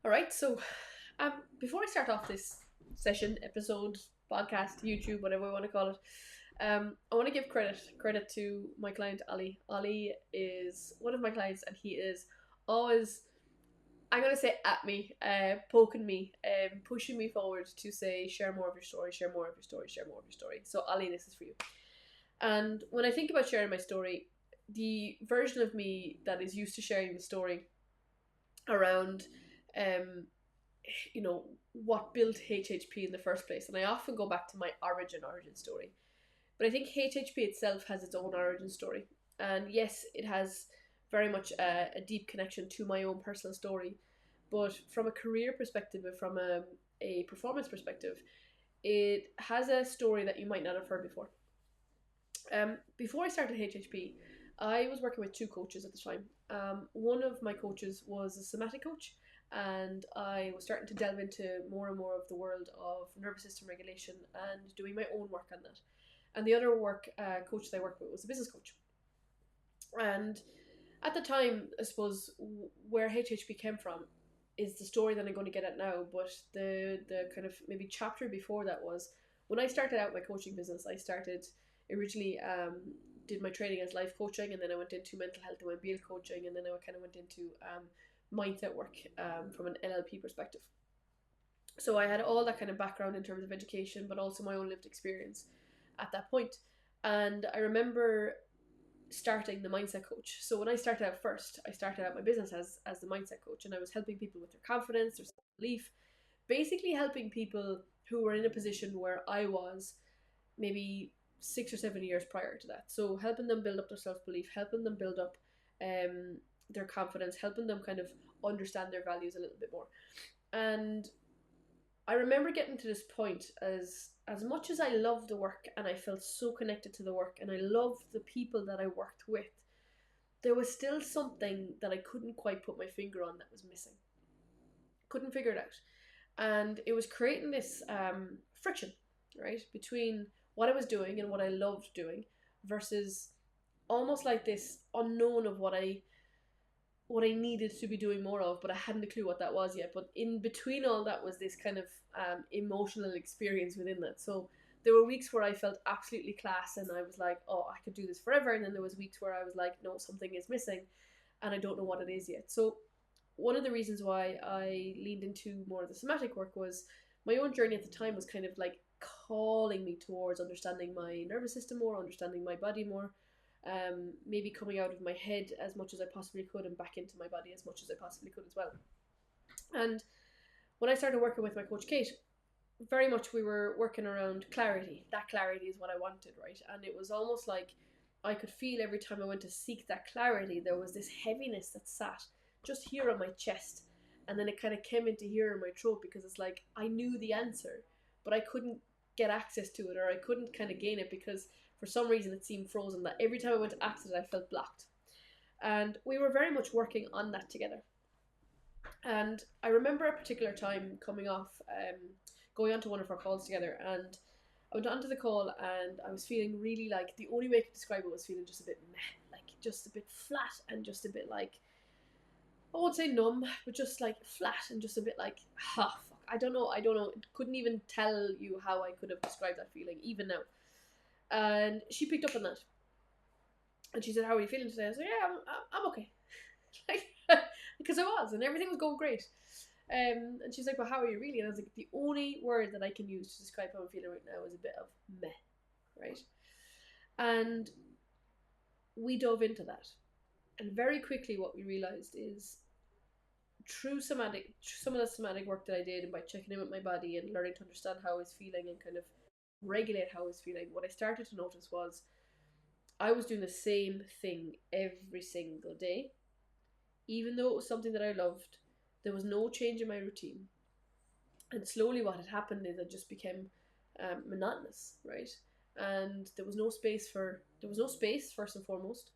All right, so before I start off this session, episode, podcast, YouTube, whatever we want to call it, I want to give credit to my client Ali. Ali is one of my clients, and he is always, I'm gonna say, at me, poking me, pushing me forward to say, share more of your story, share more of your story, share more of your story. So Ali, this is for you. And when I think about sharing my story, the version of me that is used to sharing the story around um what built HHP in the first place. And I often go back to my origin story. But I think HHP itself has its own origin story. And yes, it has very much a deep connection to my own personal story. But from a career perspective, and from a performance perspective, it has a story that you might not have heard before. Before I started HHP, I was working with two coaches at the time. One of my coaches was a somatic coach, and I was starting to delve into more and more of the world of nervous system regulation and doing my own work on that. And the other coach that I worked with was a business coach. And at the time, I suppose where HHP came from is the story that I'm going to get at now. But the kind of maybe chapter before that was when I started out my coaching business. I started originally did my training as life coaching, and then I went into mental health and well-being coaching, and then I kind of went into mindset work from an NLP perspective. So I had all that kind of background in terms of education, but also my own lived experience at that point. And I remember starting the mindset coach. So when I started out first, I started out my business as the mindset coach, and I was helping people with their confidence, their self-belief, basically helping people who were in a position where I was maybe 6 or 7 years prior to that. So helping them build up their self-belief, helping them build up their confidence, helping them kind of understand their values a little bit more. And I remember getting to this point as much as I loved the work and I felt so connected to the work and I loved the people that I worked with, there was still something that I couldn't quite put my finger on that was missing. Couldn't figure it out. And it was creating this friction, right, between what I was doing and what I loved doing versus almost like this unknown of what I needed to be doing more of, but I hadn't a clue what that was yet. But in between all that was this kind of emotional experience within that. So there were weeks where I felt absolutely class and I was like, oh, I could do this forever. And then there was weeks where I was like, no, something is missing and I don't know what it is yet. So one of the reasons why I leaned into more of the somatic work was my own journey at the time was kind of like calling me towards understanding my nervous system more, understanding my body more, maybe coming out of my head as much as I possibly could and back into my body as much as I possibly could as well. And when I started working with my coach Kate, very much we were working around clarity. That clarity is what I wanted, right? And it was almost like I could feel every time I went to seek that clarity, there was this heaviness that sat just here on my chest. And then it kind of came into here in my throat because it's like I knew the answer, but I couldn't get access to it or I couldn't kind of gain it because for some reason it seemed frozen. That every time I went to access it, I felt blocked. And we were very much working on that together. And I remember a particular time coming off, going onto one of our calls together, and I went onto the call and I was feeling really like the only way I could describe it was feeling just a bit meh, like just a bit flat and just a bit like, I won't say numb, but just like flat and just a bit like, ah, fuck. I don't know. Couldn't even tell you how I could have described that feeling, even now. And she picked up on that. And she said, how are you feeling today? I was like, yeah, I'm okay. Like, because I was, and everything was going great. And she's like, well, how are you really? And I was like, the only word that I can use to describe how I'm feeling right now is a bit of meh, right? And we dove into that. And very quickly, what we realized is through some of the somatic work that I did, and by checking in with my body and learning to understand how I was feeling and kind of regulate how I was feeling, what I started to notice was I was doing the same thing every single day. Even though it was something that I loved, there was no change in my routine. And slowly, what had happened is I just became monotonous, right? And there was no space first and foremost.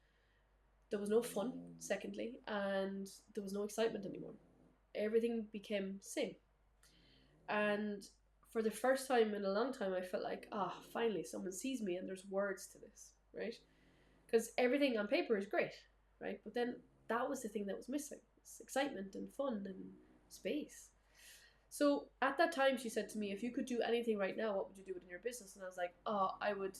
There was no fun, secondly, and there was no excitement anymore. Everything became same. And for the first time in a long time, I felt like, finally, someone sees me and there's words to this, right? Because everything on paper is great, right? But then that was the thing that was missing. It's excitement and fun and space. So at that time, she said to me, if you could do anything right now, what would you do within your business? And I was like, oh, I would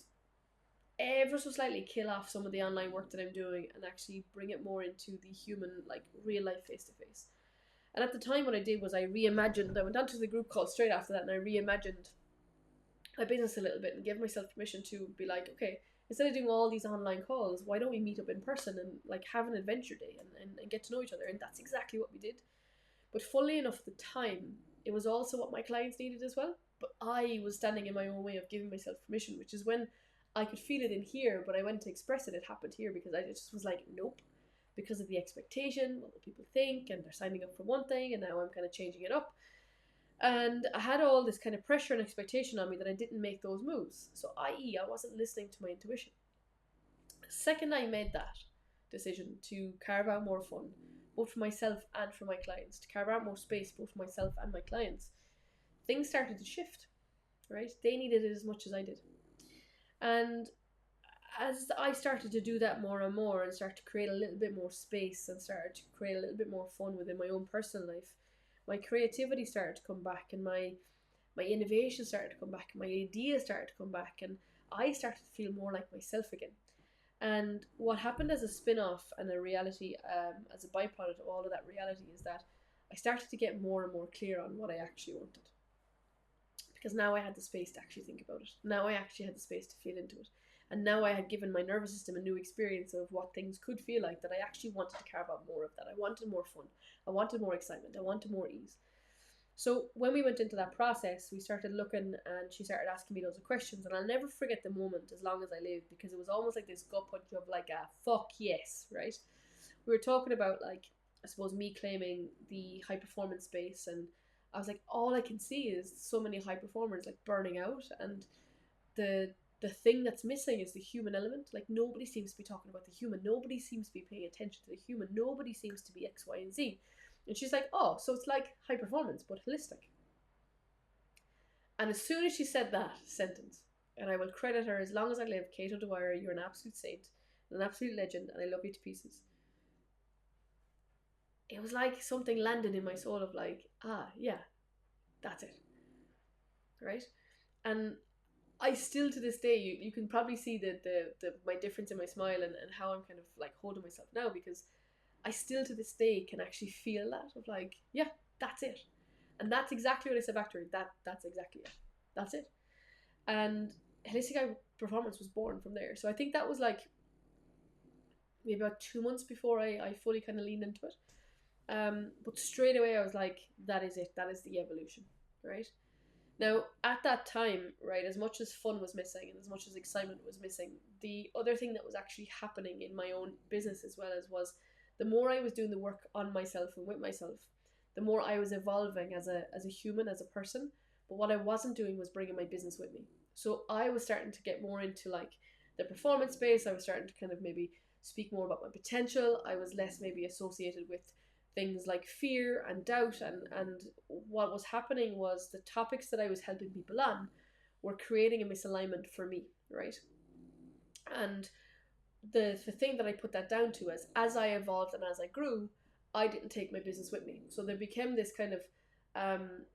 ever so slightly kill off some of the online work that I'm doing and actually bring it more into the human, like real life face to face. And at the time, what I did was I reimagined. I went onto the group call straight after that, and I reimagined my business a little bit and gave myself permission to be like, okay, instead of doing all these online calls, why don't we meet up in person and like have an adventure day and get to know each other? And that's exactly what we did. But funnily enough, at the time, it was also what my clients needed as well. But I was standing in my own way of giving myself permission, which is when I could feel it in here, but I went to express it. It happened here because I just was like, nope, because of the expectation, what will people think, and they're signing up for one thing, and now I'm kind of changing it up. And I had all this kind of pressure and expectation on me that I didn't make those moves. So, i.e., I wasn't listening to my intuition. The second I made that decision to carve out more fun, both for myself and for my clients, to carve out more space, both for myself and my clients, things started to shift, right? They needed it as much as I did. And as I started to do that more and more and start to create a little bit more space and started to create a little bit more fun within my own personal life, my creativity started to come back and my innovation started to come back and my ideas started to come back and I started to feel more like myself again. And what happened as a spin-off and a reality, as a byproduct of all of that reality, is that I started to get more and more clear on what I actually wanted. Because now I had the space to actually think about it. Now I actually had the space to feel into it. And now I had given my nervous system a new experience of what things could feel like, that I actually wanted to carve out more of that. I wanted more fun. I wanted more excitement. I wanted more ease. So when we went into that process, we started looking and she started asking me loads of questions. And I'll never forget the moment as long as I live, because it was almost like this gut punch of like a fuck yes, right? We were talking about, like, I suppose me claiming the high performance space, and I was like, all I can see is so many high performers like burning out, and the thing that's missing is the human element. Like, nobody seems to be talking about the human. Nobody seems to be paying attention to the human. Nobody seems to be X, Y, and Z. And she's like, oh, so it's like high performance, but holistic. And as soon as she said that sentence, and I will credit her as long as I live, Kate O'Dwyer, you're an absolute saint, an absolute legend, and I love you to pieces. It was like something landed in my soul of like, yeah, that's it. Right? And I still to this day, you can probably see the my difference in my smile and how I'm kind of like holding myself now, because I still to this day can actually feel that of like, yeah, that's it. And that's exactly what I said back to her. That's exactly it. That's it. And Holistic Eye Performance was born from there. So I think that was like maybe about 2 months before I fully kind of leaned into it. But straight away I was like, that is it. That is the evolution, right? Now, at that time, right, as much as fun was missing and as much as excitement was missing, the other thing that was actually happening in my own business as well as was the more I was doing the work on myself and with myself, the more I was evolving as a human, as a person. But what I wasn't doing was bringing my business with me. So I was starting to get more into like the performance space. I was starting to kind of maybe speak more about my potential. I was less maybe associated with things like fear and doubt, and what was happening was the topics that I was helping people on were creating a misalignment for me, right? And the thing that I put that down to is, as I evolved and as I grew, I didn't take my business with me. So there became this kind of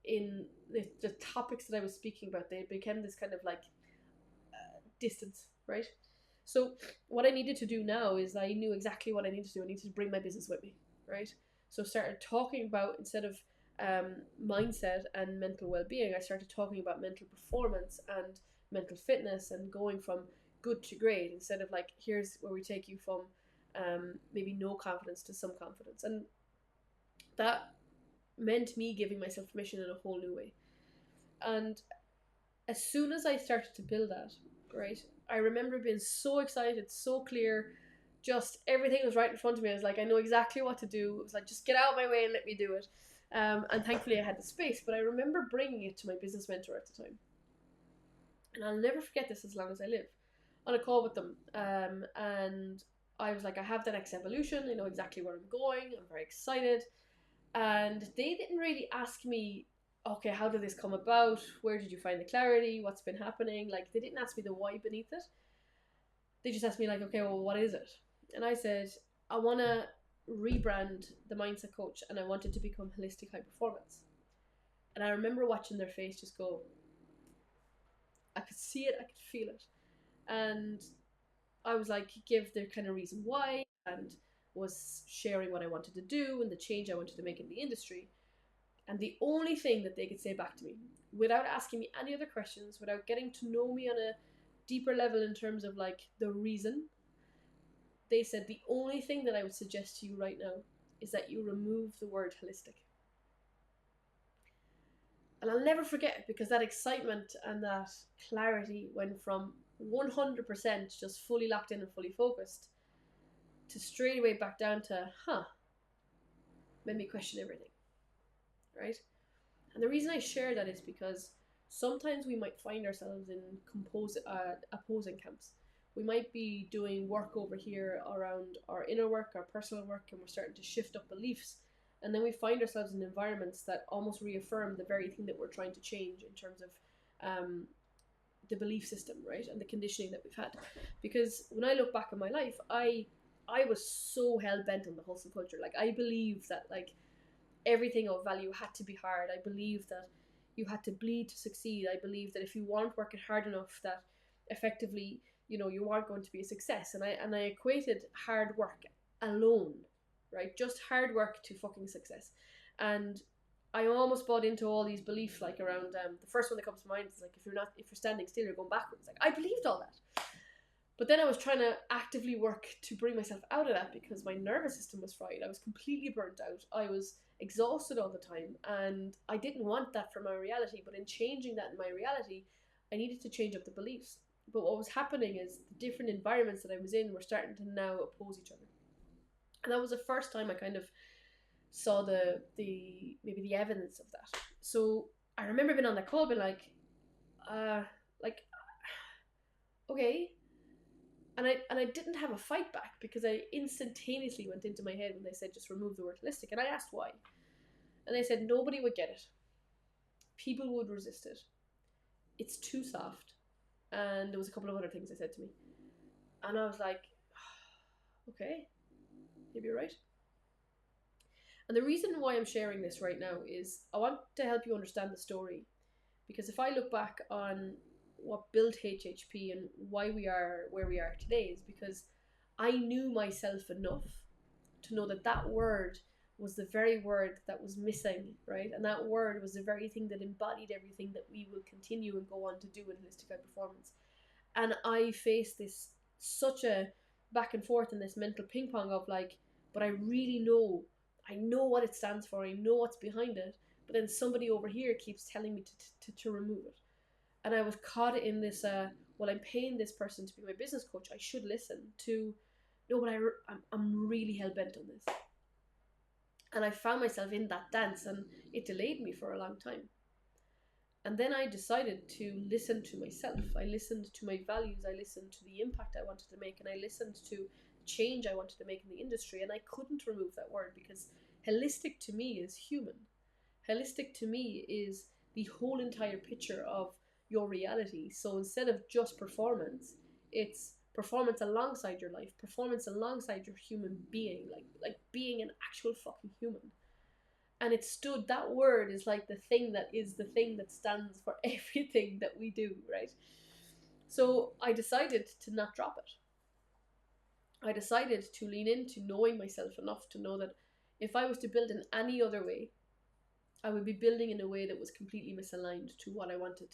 in the topics that I was speaking about, they became this kind of like distance, right? So what I needed to do now is I knew exactly what I needed to do. I needed to bring my business with me, right? So started talking about, instead of mindset and mental well-being, I started talking about mental performance and mental fitness and going from good to great, instead of like, here's where we take you from maybe no confidence to some confidence. And that meant me giving myself permission in a whole new way. And as soon as I started to build that, right, I remember being so excited, so clear, just everything was right in front of me. I was like, I know exactly what to do. It was like, just get out of my way and let me do it. And thankfully I had the space, but I remember bringing it to my business mentor at the time. And I'll never forget this as long as I live. On a call with them, and I was like, I have the next evolution. I know exactly where I'm going. I'm very excited. And they didn't really ask me, okay, how did this come about? Where did you find the clarity? What's been happening? Like, they didn't ask me the why beneath it. They just asked me like, okay, well, what is it? And I said, I want to rebrand the mindset coach, and I wanted to become holistic high performance. And I remember watching their face just go, I could see it, I could feel it. And I was like, give the kind of reason why, and was sharing what I wanted to do and the change I wanted to make in the industry. And the only thing that they could say back to me, without asking me any other questions, without getting to know me on a deeper level in terms of like the reason, they said the only thing that I would suggest to you right now is that you remove the word holistic. And I'll never forget it, because that excitement and that clarity went from 100% just fully locked in and fully focused to straight away back down to, made me question everything, right? And the reason I share that is because sometimes we might find ourselves in opposing camps. We might be doing work over here around our inner work, our personal work, and we're starting to shift up beliefs. And then we find ourselves in environments that almost reaffirm the very thing that we're trying to change in terms of the belief system, right? And the conditioning that we've had. Because when I look back on my life, I was so hell bent on the hustle culture. Like, I believe that like everything of value had to be hard. I believe that you had to bleed to succeed. I believe that if you weren't working hard enough, that effectively, you know, you weren't going to be a success. And I equated hard work alone, right? Just hard work to fucking success. And I almost bought into all these beliefs, like around the first one that comes to mind is like, if you're standing still, you're going backwards. Like, I believed all that. But then I was trying to actively work to bring myself out of that, because my nervous system was fried. I was completely burnt out. I was exhausted all the time, and I didn't want that for my reality. But in changing that in my reality, I needed to change up the beliefs. But what was happening is the different environments that I was in were starting to now oppose each other. And that was the first time I kind of saw the maybe the evidence of that. So I remember being on that call, being like, okay. And I didn't have a fight back, because I instantaneously went into my head when they said just remove the word holistic. And I asked why. And they said nobody would get it. People would resist it. It's too soft. And there was a couple of other things they said to me. And I was like, okay, maybe you're right. And the reason why I'm sharing this right now is I want to help you understand the story. Because if I look back on what built HHP and why we are where we are today, is because I knew myself enough to know that that word was the very word that was missing, right? And that word was the very thing that embodied everything that we will continue and go on to do in holistic high performance. And I faced this such a back and forth in this mental ping pong of like, but I really know, I know what it stands for, I know what's behind it, but then somebody over here keeps telling me to remove it. And I was caught in this, well, I'm paying this person to be my business coach, I should listen, to, no, but I'm really hell-bent on this. And I found myself in that dance, and it delayed me for a long time. And then I decided to listen to myself. I listened to my values, I listened to the impact I wanted to make, and I listened to change I wanted to make in the industry. And I couldn't remove that word, because holistic to me is human. Holistic to me is the whole entire picture of your reality. So instead of just performance, it's performance alongside your life, performance alongside your human being, like being an actual fucking human. And it stood, that word is like the thing that is the thing that stands for everything that we do, right? So I decided to not drop it. I decided to lean into knowing myself enough to know that if I was to build in any other way, I would be building in a way that was completely misaligned to what I wanted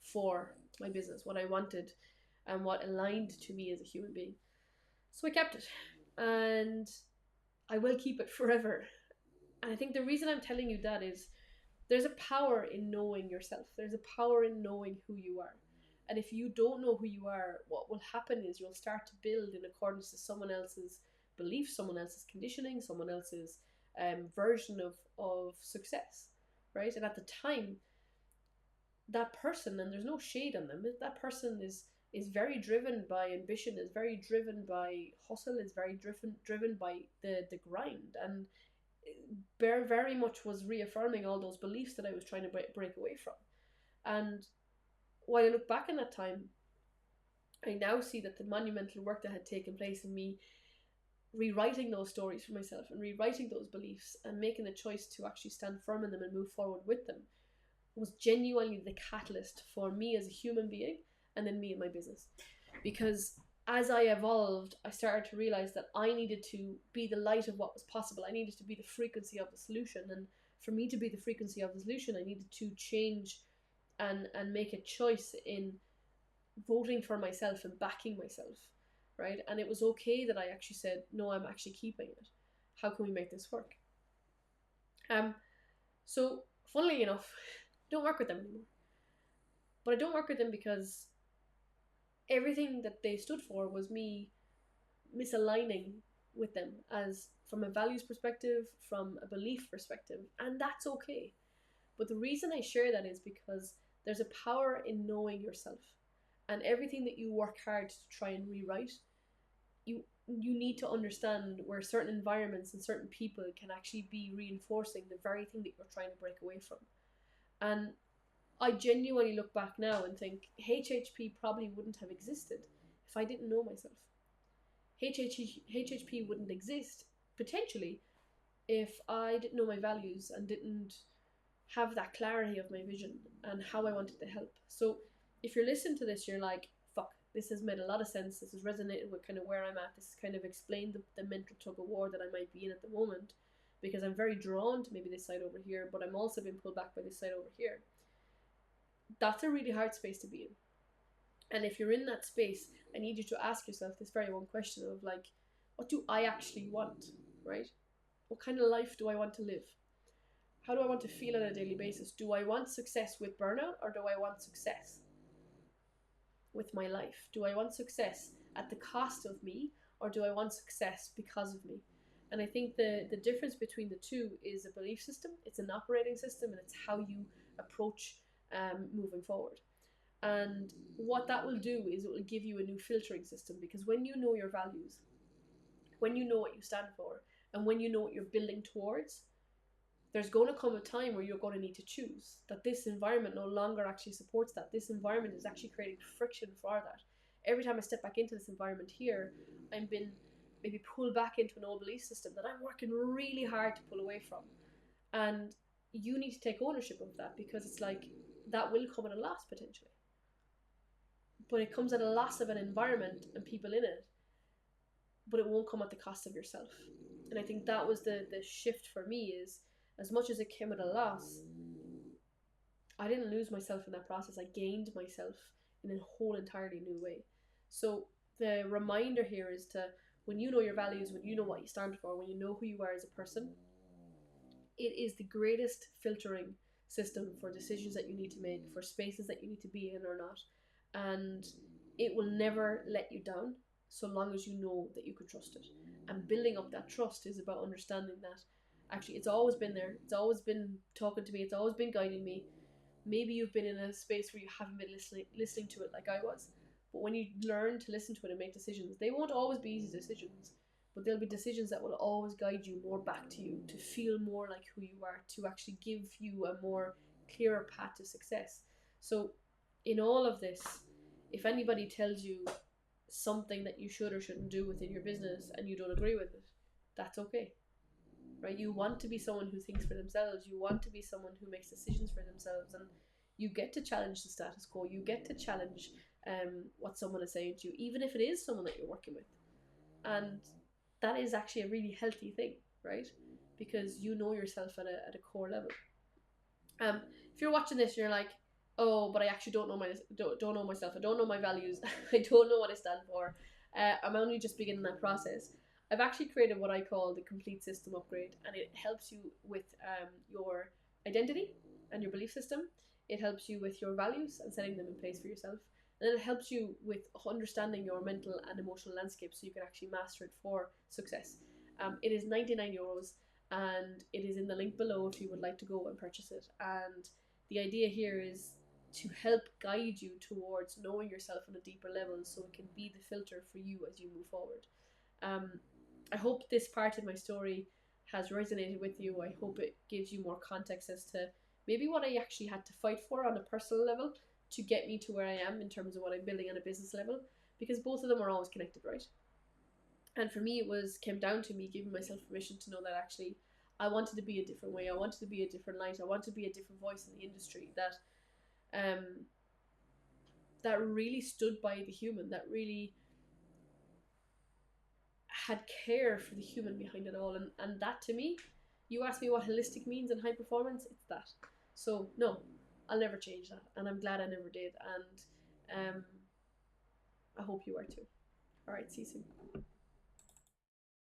for my business, what I wanted, and what aligned to me as a human being. So I kept it, and I will keep it forever. And I think the reason I'm telling you that is there's a power in knowing yourself. There's a power in knowing who you are. And if you don't know who you are, what will happen is you'll start to build in accordance to someone else's beliefs, someone else's conditioning, someone else's version of success, right? And at the time, that person, and there's no shade on them, that person is very driven by ambition, is very driven by hustle, is very driven by the grind, and very much was reaffirming all those beliefs that I was trying to break away from. And when I look back in that time, I now see that the monumental work that had taken place in me rewriting those stories for myself and rewriting those beliefs and making the choice to actually stand firm in them and move forward with them was genuinely the catalyst for me as a human being and then me and my business. Because as I evolved, I started to realize that I needed to be the light of what was possible. I needed to be the frequency of the solution. And for me to be the frequency of the solution, I needed to change and make a choice in voting for myself and backing myself, right? And it was okay that I actually said, no, I'm actually keeping it. How can we make this work? So funnily enough, don't work with them anymore. But I don't work with them because everything that they stood for was me misaligning with them, as from a values perspective, from a belief perspective, and that's okay. But the reason I share that is because there's a power in knowing yourself, and everything that you work hard to try and rewrite, you need to understand where certain environments and certain people can actually be reinforcing the very thing that you're trying to break away from. And I genuinely look back now and think HHP probably wouldn't have existed if I didn't know myself. HHP wouldn't exist, potentially, if I didn't know my values and didn't have that clarity of my vision and how I wanted to help. So if you're listening to this, you're like, fuck, this has made a lot of sense. This has resonated with kind of where I'm at. This has kind of explained the mental tug of war that I might be in at the moment, because I'm very drawn to maybe this side over here, but I'm also being pulled back by this side over here. That's a really hard space to be in. And if you're in that space, I need you to ask yourself this very one question of like, what do I actually want, right? What kind of life do I want to live? How do I want to feel on a daily basis? Do I want success with burnout, or do I want success with my life? Do I want success at the cost of me, or do I want success because of me? And I think the difference between the two is a belief system, it's an operating system, and it's how you approach moving forward. And what that will do is it will give you a new filtering system, because when you know your values, when you know what you stand for, and when you know what you're building towards, there's going to come a time where you're going to need to choose that this environment no longer actually supports that. This environment is actually creating friction for that. Every time I step back into this environment here, I'm been maybe pulled back into an old belief system that I'm working really hard to pull away from. And you need to take ownership of that, because it's like that will come at a loss potentially. But it comes at a loss of an environment and people in it, but it won't come at the cost of yourself. And I think that was the shift for me, is as much as it came at a loss, I didn't lose myself in that process. I gained myself in a whole entirely new way. So the reminder here is to, when you know your values, when you know what you stand for, when you know who you are as a person, it is the greatest filtering system for decisions that you need to make, for spaces that you need to be in or not. And it will never let you down so long as you know that you can trust it. And building up that trust is about understanding that actually it's always been there, it's always been talking to me, it's always been guiding me. Maybe you've been in a space where you haven't been listening to it like I was, but when you learn to listen to it and make decisions, they won't always be easy decisions, but there'll be decisions that will always guide you more back to you, to feel more like who you are, to actually give you a more clearer path to success. So in all of this, if anybody tells you something that you should or shouldn't do within your business and you don't agree with it, that's okay, right? You want to be someone who thinks for themselves, you want to be someone who makes decisions for themselves, and you get to challenge the status quo, you get to challenge what someone is saying to you, even if it is someone that you're working with. And that is actually a really healthy thing, right? Because you know yourself at a core level. If you're watching this and you're like, oh, but I actually don't know myself, I don't know my values, I don't know what I stand for, I'm only just beginning that process, I've actually created what I call the complete system upgrade, and it helps you with your identity and your belief system. It helps you with your values and setting them in place for yourself, and it helps you with understanding your mental and emotional landscape so you can actually master it for success. It is €99, and it is in the link below if you would like to go and purchase it. And the idea here is to help guide you towards knowing yourself on a deeper level, so it can be the filter for you as you move forward. I hope this part of my story has resonated with you. I hope it gives you more context as to maybe what I actually had to fight for on a personal level to get me to where I am in terms of what I'm building on a business level, because both of them are always connected, right? And for me, it was came down to me giving myself permission to know that actually I wanted to be a different way. I wanted to be a different light. I wanted to be a different voice in the industry that um that really stood by the human, that really had care for the human behind it all. And that to me, you ask me what holistic means in high performance, it's that. So no, I'll never change that, and I'm glad I never did. And I hope you are too. All right, see you soon.